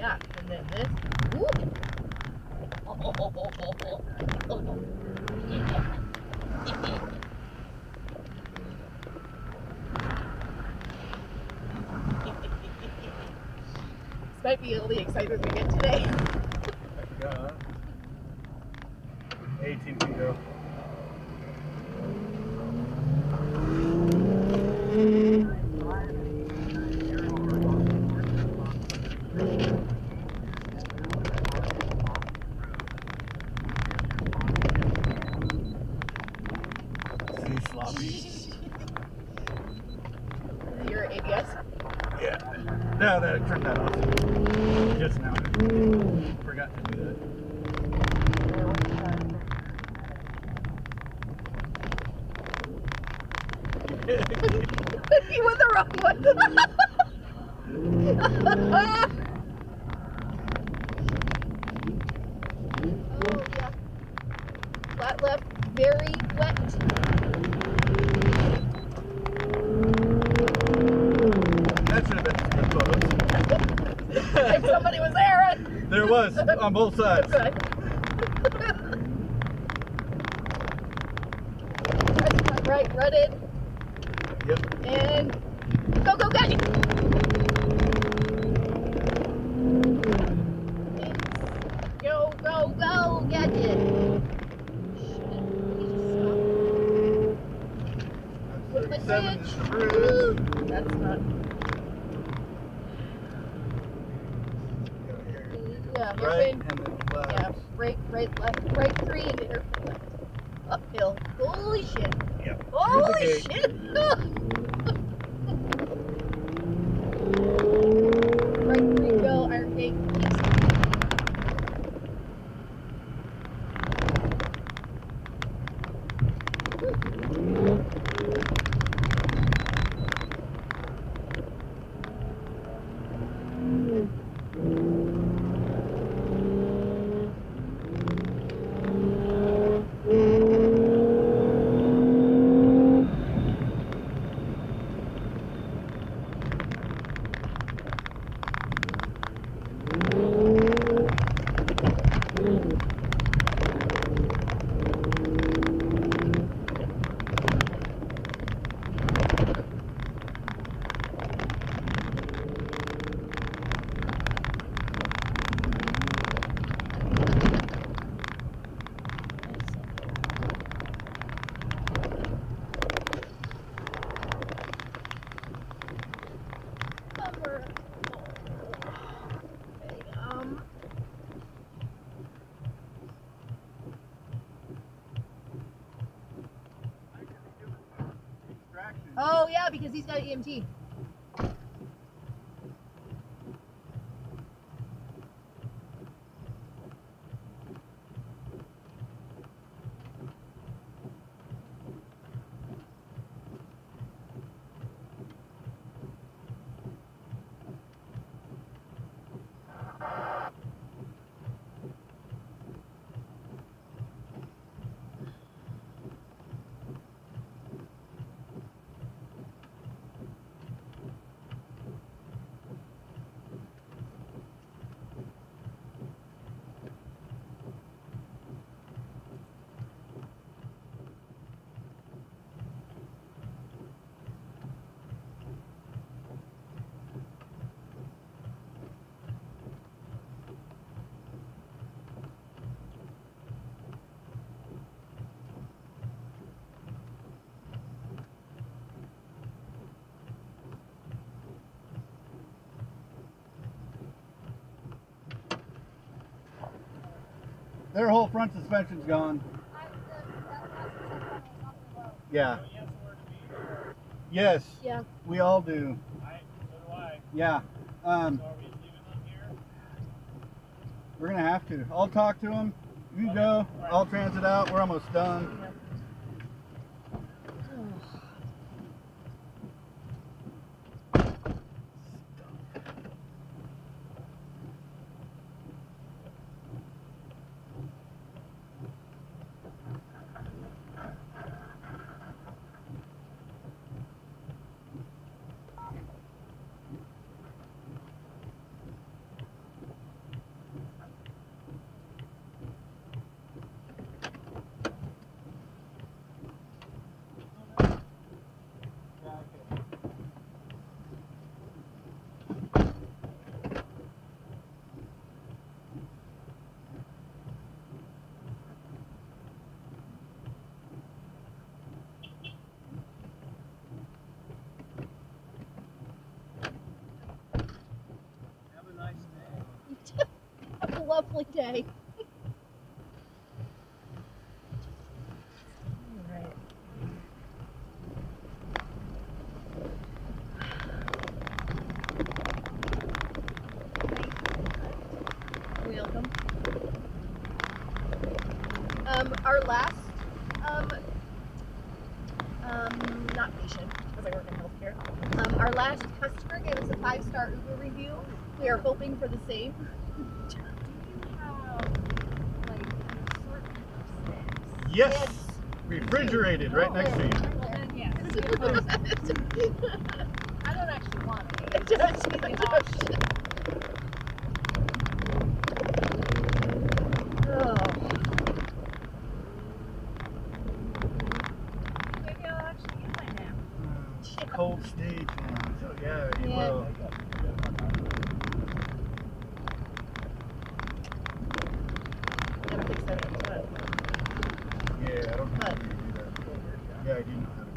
Yeah, and then this. Woo! This might be the only excitement we get today. Yeah. 18 feet go. Your ABS? Yeah. No, that turned that off. Just now. Forgot to do that. You went the wrong one. Oh yeah. Flat left, very wet. That should have been some good photos. If somebody was there. There was, on both sides. Good. Right, rutted. Yep. And go, go, go! Go, go, go! Get it! With the 37 is the bridge. bridge. Woo. That's not. Yeah, Right, hairpin. and then left. Yeah, right, left, right 3 and hairpin left. Uphill. Holy shit! Yep. Holy shit! Right 3 go, iron gate. Oh yeah, because he's got EMT. Their whole front suspension's gone. Yeah. Yes. Yeah. We all do. So do I. Yeah. So are we leaving them here? We're gonna have to. I'll talk to them. You go. I'll transit out. We're almost done. lovely day. Alright. Welcome. Our last, not patient, because I work in healthcare. Our last customer gave us a 5-star Uber review. We are hoping for the same. Do you have like an assortment of snacks? Yes. Refrigerated right next to you. Well, then yes. I don't actually want it. Maybe I'll actually use my nap. Cold stage now. So yeah, you Yeah. will. Never fix that up, but Yeah, I don't know how But- to do that. Yeah, I do know how to